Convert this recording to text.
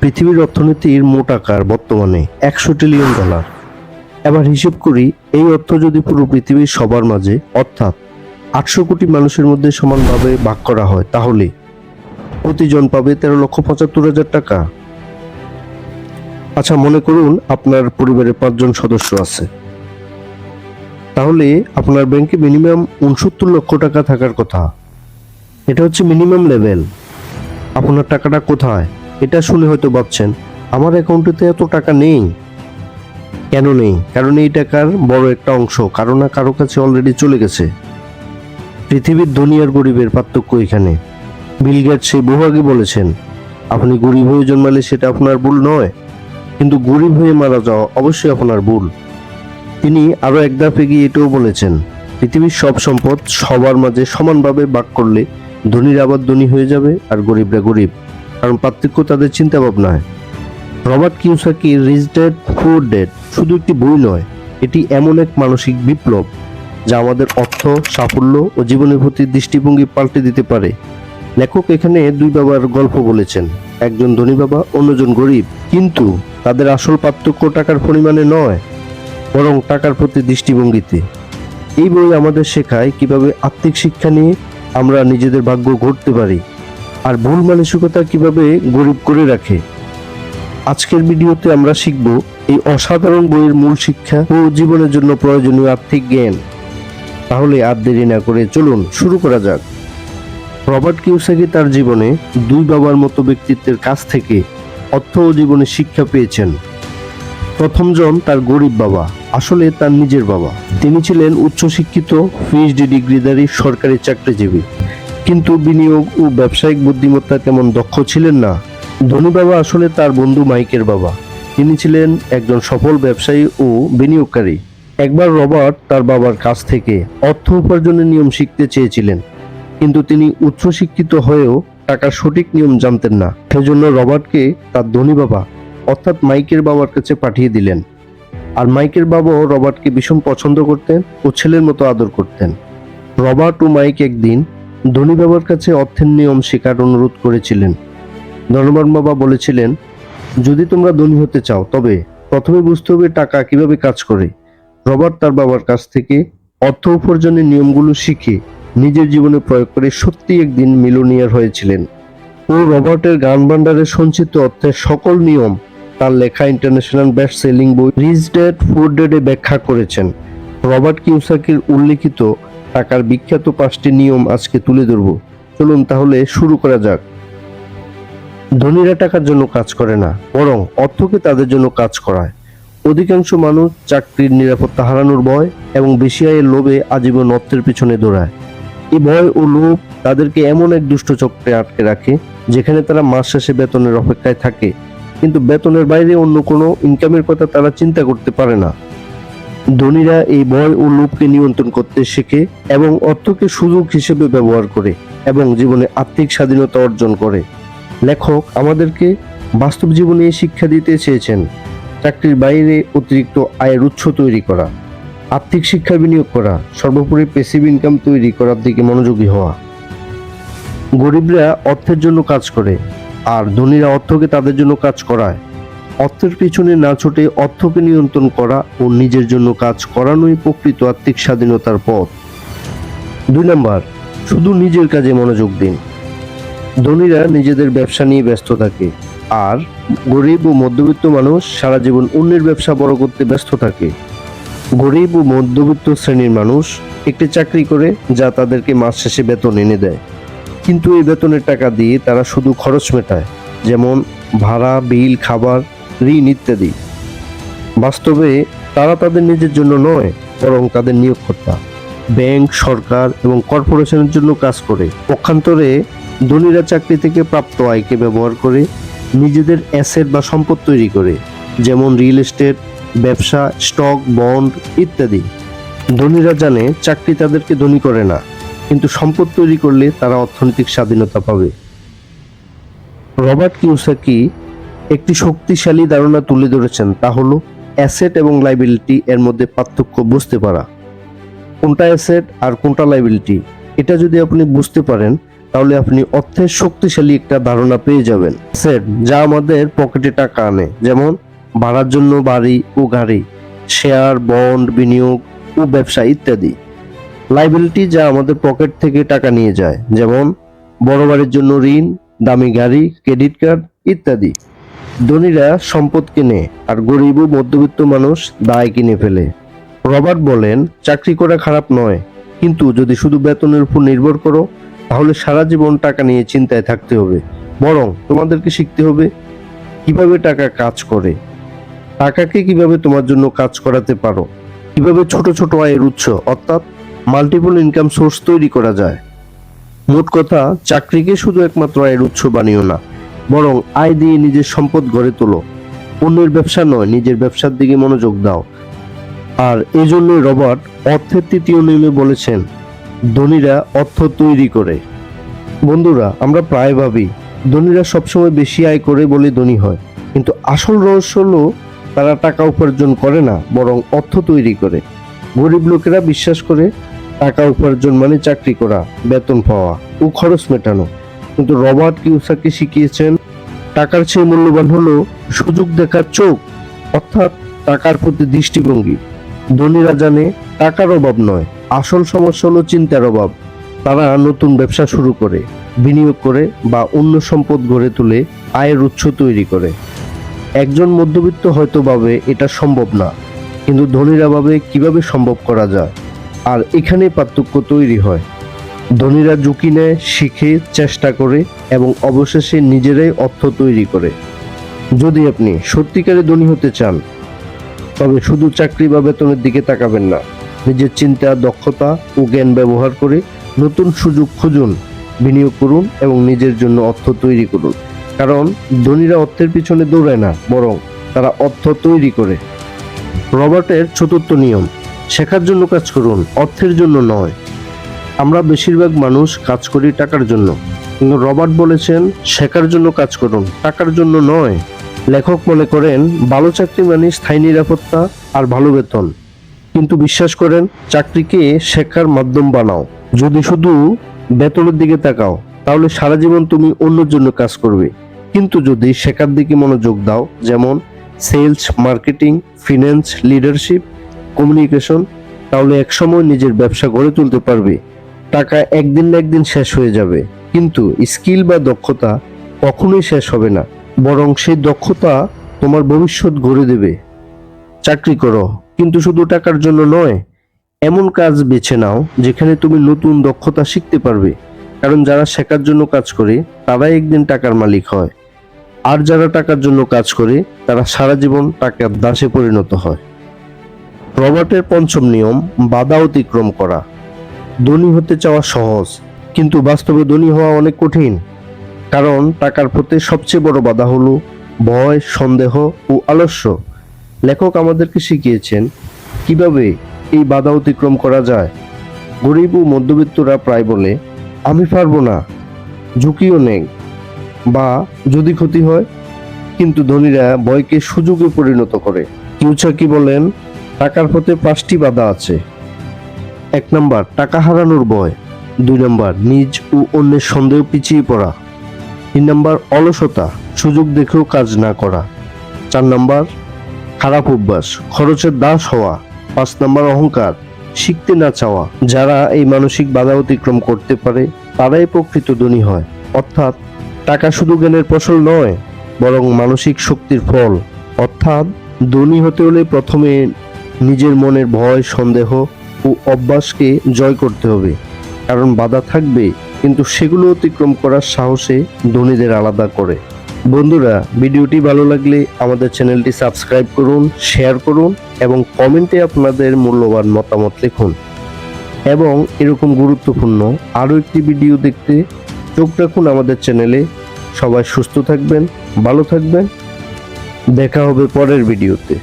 পৃথিবীর অর্থনীতির মোট আকার বর্তমানে $100 ট্রিলিয়ন। এবার হিসেব করি, এই অর্থ যদি পুরো পৃথিবীর সবার মাঝে অর্থাৎ 800 কোটি মানুষের মধ্যে সমানভাবে ভাগ করা হয়, তাহলে প্রতিজন পাবে 13,75,000 টাকা। আচ্ছা, মনে করুন আপনার পরিবারে 5 জন সদস্য আছে, তাহলে আপনার ব্যাংকে মিনিমাম 69 লক্ষ টাকা থাকার কথা। এটা হচ্ছে মিনিমাম লেভেল। আপনার টাকাটা কোথায়? এটা শুনে হয়তো ভাবছেন, আমার অ্যাকাউন্টেতে এত টাকা নেই। কেন নেই? কারণ এই টাকার বড় একটা অংশ কারো না কারো কাছে অলরেডি চলে গেছে। পৃথিবীর ধনী আর গরিবের পার্থক্য এখানে। বিল গেটস সেই বহু আগে বলেছেন, আপনি গরিব হয়ে জন্মালে সেটা আপনার ভুল নয়, কিন্তু গরিব হয়ে মারা যাওয়া অবশ্যই আপনার ভুল। তিনি আরো এক ধাপ এগিয়ে এটাও বলেছেন, পৃথিবীর সব সম্পদ সবার মাঝে সমানভাবে ভাগ করলে ধনীরা আবার ধনী হয়ে যাবে আর গরিবরা গরিব, কারণ পার্থক্য তাদের চিন্তা ভাবনায়। রবার্ট কিওসাকির রিচ ড্যাড পুয়ার ড্যাড শুধু একটি বই নয়, এটি এমন এক মানসিক বিপ্লব যা আমাদের অর্থ, সাফল্য ও জীবনের প্রতি দৃষ্টিভঙ্গি পাল্টে দিতে পারে। লেখক এখানে 2 বাবার গল্প বলেছেন, একজন ধনী বাবা, অন্যজন গরিব, কিন্তু তাদের আসল পার্থক্য টাকার পরিমাণে নয়, বরং টাকার প্রতি দৃষ্টিভঙ্গিতে। এই বই আমাদের শেখায় কিভাবে আর্থিক শিক্ষা নিয়ে আমরা নিজেদের ভাগ্য গড়তে পারি, আর ভুল মানসিকতা কিভাবে গরিব করে রাখে। আজকের ভিডিওতে আমরা শিখব এই অসাধারণ বইয়ের মূল শিক্ষা ও জীবনের জন্য প্রয়োজনীয় আর্থিক জ্ঞান। তাহলে আর দেরি না করে চলুন শুরু করা যাক। রবার্ট কিওসাকি তার জীবনে 2 বাবার মতো ব্যক্তিত্বের কাছ থেকে অর্থ ও জীবনের শিক্ষা পেয়েছেন। প্রথমজন তার গরিব বাবা, আসলে তার নিজের বাবা। তিনি ছিলেন উচ্চশিক্ষিত, পিএইচডি ডিগ্রিধারী সরকারি চাকরিজীবী, কিন্তু বিনিয়োগ ও ব্যবসায়িক বুদ্ধিমত্তা তেমন দক্ষ ছিলেন না। ধনী বাবা আসলে তার বন্ধু মাইকের বাবা। তিনি ছিলেন একজন সফল ব্যবসায়ী ও বিনিয়োগকারী। একবার রবার্ট তার বাবার কাছ থেকে অর্থ উপার্জনের নিয়ম শিখতে চেয়েছিলেন, কিন্তু তিনি উচ্চশিক্ষিত হয়েও টাকার সঠিক নিয়ম জানতেন না। সেজন্য রবার্টকে তার ধনী বাবা অর্থাৎ মাইকের বাবার কাছে পাঠিয়ে দিলেন। আর মাইকের বাবাও রবার্টকে ভীষণ পছন্দ করতেন ও ছেলের মতো আদর করতেন। রবার্ট ও মাইক একদিন ধনী বাবার কাছে অর্থের নিয়ম শেখার অনুরোধ করেছিলেন। ধনবান বাবা বলেছিলেন, যদি তোমরা ধনী হতে চাও তবে প্রথমে বুঝতে হবে টাকা কিভাবে কাজ করে। রবার্ট তার বাবার কাছ থেকে অর্থ উপার্জনের নিয়মগুলো শিখে নিজের জীবনে প্রয়োগ করে সত্যি একদিন মিলিয়নিয়ার হয়েছিলেন। ও রবার্টের গান ভান্ডারের সঞ্চিত অর্থের সকল নিয়ম তার লেখা ইন্টারন্যাশনাল বেস্ট সেলিং বই রিচ ড্যাড পুয়ার ড্যাডে ব্যাখ্যা করেছেন। রবার্ট কিওসাকির উল্লেখিত টাকার বিখ্যাত 5টি নিয়ম আজকে তুলে ধরব। চলুন তাহলে শুরু করা যাক। ধনীরা টাকার জন্য কাজ করে না, বরং অর্থকে তাদের জন্য কাজ করায়। অধিকাংশ মানুষ চাকরির নিরাপত্তা হারানোর ভয় এবং বেশি আয়ের লোভে আজীবন অর্থের পিছনে দৌড়ায়। এই ভয় ও লোভ তাদেরকে এমন এক দুষ্ট চক্রে আটকে রাখে যেখানে তারা মাস শেষে বেতনের অপেক্ষায় থাকে, কিন্তু বেতনের বাইরে অন্য কোনো ইনকামের কথা তারা চিন্তা করতে পারে না। ধনীরা এই ভয় ও লোভকে নিয়ন্ত্রণ করতে শেখে এবং অর্থকে সুযোগ হিসেবে ব্যবহার করে এবং জীবনে আর্থিক স্বাধীনতা অর্জন করে। লেখক আমাদেরকে বাস্তব জীবনে শিক্ষা দিতে চেয়েছেন, চাকরির বাইরে অতিরিক্ত আয়ের উৎস তৈরি করা, আর্থিক শিক্ষা বিনিয়োগ করা, সর্বোপরি প্যাসিভ ইনকাম তৈরি করার দিকে মনোযোগী হওয়া। গরিবরা অর্থের জন্য কাজ করে আর ধনীরা অর্থকে তাদের জন্য কাজ করায়। অর্থের পিছনে না ছুটে অর্থকে নিয়ন্ত্রণ করা ও নিজের জন্য কাজ করানোই প্রকৃত আর্থিক স্বাধীনতার পথ। 2 নাম্বার, শুধু নিজের কাজে মনোযোগ দিন। ধনীরা নিজেদের ব্যবসা নিয়ে ব্যস্ত থাকে, আর গরিব ও মধ্যবিত্ত মানুষ সারা জীবন অন্যের ব্যবসা বড় করতে ব্যস্ত থাকে। গরিব ও মধ্যবিত্ত শ্রেণীর মানুষ একটি চাকরি করে যা তাদেরকে মাস শেষে বেতন এনে দেয়, কিন্তু এই বেতনের টাকা দিয়ে তারা শুধু খরচ মেটায়, যেমন ভাড়া, বিল, খাবার, ঋণ ইত্যাদি। বাস্তবে তারা তাদের নিজের জন্য নয়, বরং তাদের নিয়োগকর্তা, ব্যাংক, সরকার এবং কর্পোরেশনের জন্য কাজ করে। পক্ষান্তরে ধনীরা চাকরি থেকে প্রাপ্ত আয়কে ব্যবহার করে নিজেদের অ্যাসেট বা সম্পদ তৈরি করে, যেমন রিয়েল এস্টেট, ব্যবসা, স্টক, বন্ড ইত্যাদি। ধনীরা জানে চাকরি তাদেরকে ধনী করে না, কিন্তু সম্পদ তৈরি করলে তারা অর্থনৈতিক স্বাধীনতা পাবে। রবার্ট কিওসাকি একটি শক্তিশালী ধারণা তুলে ধরেছেন, তা হলো অ্যাসেট এবং লাইবিলিটি এর মধ্যে পার্থক্য বুঝতে পারা। কোনটা অ্যাসেট আর কোনটা লাইবিলিটি, এটা যদি আপনি বুঝতে পারেন তাহলে আপনি অর্থের শক্তিশালী একটা ধারণা পেয়ে যাবেন। অ্যাসেট যা আমাদের পকেটে টাকা আনে, যেমন ভাড়ার জন্য বাড়ি ও গাড়ি, শেয়ার, বন্ড, বিনিয়োগ ও ব্যবসা ইত্যাদি। লাইবিলিটি যা আমাদের পকেট থেকে টাকা নিয়ে যায়, যেমন বড় বাড়ির জন্য ঋণ, দামি গাড়ি, ক্রেডিট কার্ড ইত্যাদি। ধনীরা সম্পদ কিনে আর গরিব ও মধ্যবিত্ত মানুষ দায় কিনে ফেলে। রবার্ট বলেন, চাকরি করা খারাপ নয়, কিন্তু যদি শুধু বেতনের উপর নির্ভর করো তাহলে সারা জীবন টাকা নিয়ে চিন্তায় থাকতে হবে। বরং তোমাদেরকে শিখতে হবে কিভাবে টাকা কাজ করে, টাকাকে কিভাবে তোমার জন্য কাজ করাতে পারো, কিভাবে ছোট ছোট আয়ের উৎস অর্থাৎ মাল্টিপল ইনকাম সোর্স তৈরি করা যায়। মোট কথা, চাকরিকে শুধু একমাত্র আয়ের উৎস বানিও না, বরং আয় দিয়ে নিজের সম্পদ গড়ে তোলো। অন্যের ব্যবসা নয়, নিজের ব্যবসার দিকে মনোযোগ দাও। আর এই জন্যই রবার্ট অর্থের তৃতীয় নিয়মে বলেছেন, ধনীরা অর্থ তৈরি করে। বন্ধুরা, আমরা প্রায় ভাবি ধনীরা সবসময় বেশি আয় করে বলে ধনী হয়, কিন্তু আসল রহস্য হলো তারা টাকা উপার্জন করে না, বরং অর্থ তৈরি করে। গরিব লোকেরা বিশ্বাস করে টাকা উপার্জন মানে চাকরি করা, বেতন পাওয়া ও খরচ মেটানো, কিন্তু রবার্ট কিওসাকি শিখিয়েছেন টাকার চেয়ে মূল্যবান হলো সুযোগ দেখার চোখ, অর্থাৎ টাকার প্রতি দৃষ্টিভঙ্গি। ধনীরা জানে টাকার অভাব নয়, আসল সমস্যা হলো চিন্তার অভাব। তারা নতুন ব্যবসা শুরু করে, বিনিয়োগ করে বা অন্য সম্পদ গড়ে তুলে আয়ের উৎস তৈরি করে। একজন মধ্যবিত্ত হয়তো ভাবে এটা সম্ভব না, কিন্তু ধনীরা ভাবে কিভাবে সম্ভব করা যায়। আর এখানে পার্থক্য তৈরি হয়। ধনীরা ঝুঁকি নেয়, শিখে, চেষ্টা করে এবং অবশেষে নিজেরাই অর্থ তৈরি করে। যদি আপনি সত্যিকারে ধনী হতে চান, তবে শুধু চাকরি বা বেতনের দিকে তাকাবেন না। নিজের চিন্তা, দক্ষতা ও জ্ঞান ব্যবহার করে নতুন সুযোগ খুঁজুন, বিনিয়োগ করুন এবং নিজের জন্য অর্থ তৈরি করুন। কারণ ধনীরা অর্থের পিছনে দৌড়ায় না, বরং তারা অর্থ তৈরি করে। রবার্টের চতুর্থ নিয়ম, শেখার জন্য কাজ করুন, অর্থের জন্য নয়। আমরা বেশিরভাগ মানুষ কাজ করি টাকার জন্য, কিন্তু রবার্ট বলেছেন শেখার জন্য কাজ করুন, টাকার জন্য নয়। লেখক মনে করেন ভালো চাকরি মানে স্থায়ী নিরাপত্তা আর ভালো বেতন, কিন্তু বিশ্বাস করেন চাকরিকে শেখার মাধ্যম বানাও। যদি শুধু বেতনের দিকে তাকাও তাহলে সারা জীবন তুমি অন্যের জন্য কাজ করবে, কিন্তু যদি শেখার দিকে মনোযোগ দাও, যেমন sales, marketing, finance, leadership, communication, তাহলে একসময় নিজের ব্যবসা গড়ে তুলতে পারবে। টাকা একদিন না একদিন শেষ হয়ে যাবে, কিন্তু স্কিল বা দক্ষতা কখনোই শেষ হবে না, বরং সেই দক্ষতা তোমার ভবিষ্যৎ গড়ে দেবে। চাকরি করো, কিন্তু শুধু টাকার জন্য নয়। এমন কাজ বেছে নাও যেখানে তুমি নতুন দক্ষতা শিখতে পারবে, কারণ যারা শেখার জন্য কাজ করে তারাই একদিন টাকার মালিক হয়, আর যারা টাকার জন্য কাজ করে তারা সারা জীবন টাকার দাসে পরিণত হয়। রবার্টের পঞ্চম নিয়ম, বাধা অতিক্রম করা। ধনী হতে চাওয়া সহজ, কিন্তু বাস্তবে ধনী হওয়া অনেক কঠিন। কারণ টাকার পথে সবচেয়ে বড় বাধা হলো ভয়, সন্দেহ ও আলস্য। লেখক আমাদেরকে শিখিয়েছেন কিভাবে এই বাধা অতিক্রম করা যায়। গরিব ও মধ্যবিত্তরা প্রায় বলে, আমি পারবো না, ঝুঁকিও নেই, বা যদি ক্ষতি হয়। কিন্তু ধনীরা ভয়কে সুযোগে পরিণত করে। কিওসাকি বলেন, টাকার পথে 5টি বাধা আছে। 1 নাম্বার, টাকা হারানোর ভয়। 2 নাম্বার, নিজ ও অন্যের সন্দেহ পিছিয়ে পড়া। 3 নাম্বার, অলসতা, সুযোগ দেখেও কাজ না করা। 4 নাম্বার, খারাপ অভ্যাস, খরচের দাস হওয়া। 5 নাম্বার, অহংকার, শিখতে না চাওয়া। যারা এই মানসিক বাধা অতিক্রম করতে পারে তারাই প্রকৃত ধনী হয়। অর্থাৎ টাকা শুধু জ্ঞানের ফসল নয়, বরং মানসিক শক্তির ফল। অর্থাৎ ধনী হতে হলে প্রথমে নিজের মনের ভয়, সন্দেহ ও অভ্যাসকে জয় করতে হবে। কারণ বাধা থাকবে, কিন্তু সেগুলো অতিক্রম করার সাহসে ধনীদের আলাদা করে। বন্ধুরা, ভিডিওটি ভালো লাগলে আমাদের চ্যানেলটি সাবস্ক্রাইব করুন, শেয়ার করুন এবং কমেন্টে আপনাদের মূল্যবান মতামত লিখুন। এবং এরকম গুরুত্বপূর্ণ আরও একটি ভিডিও দেখতে চোখ রাখুন আমাদের চ্যানেলে। সবাই সুস্থ থাকবেন, ভালো থাকবেন, দেখা হবে পরের ভিডিওতে।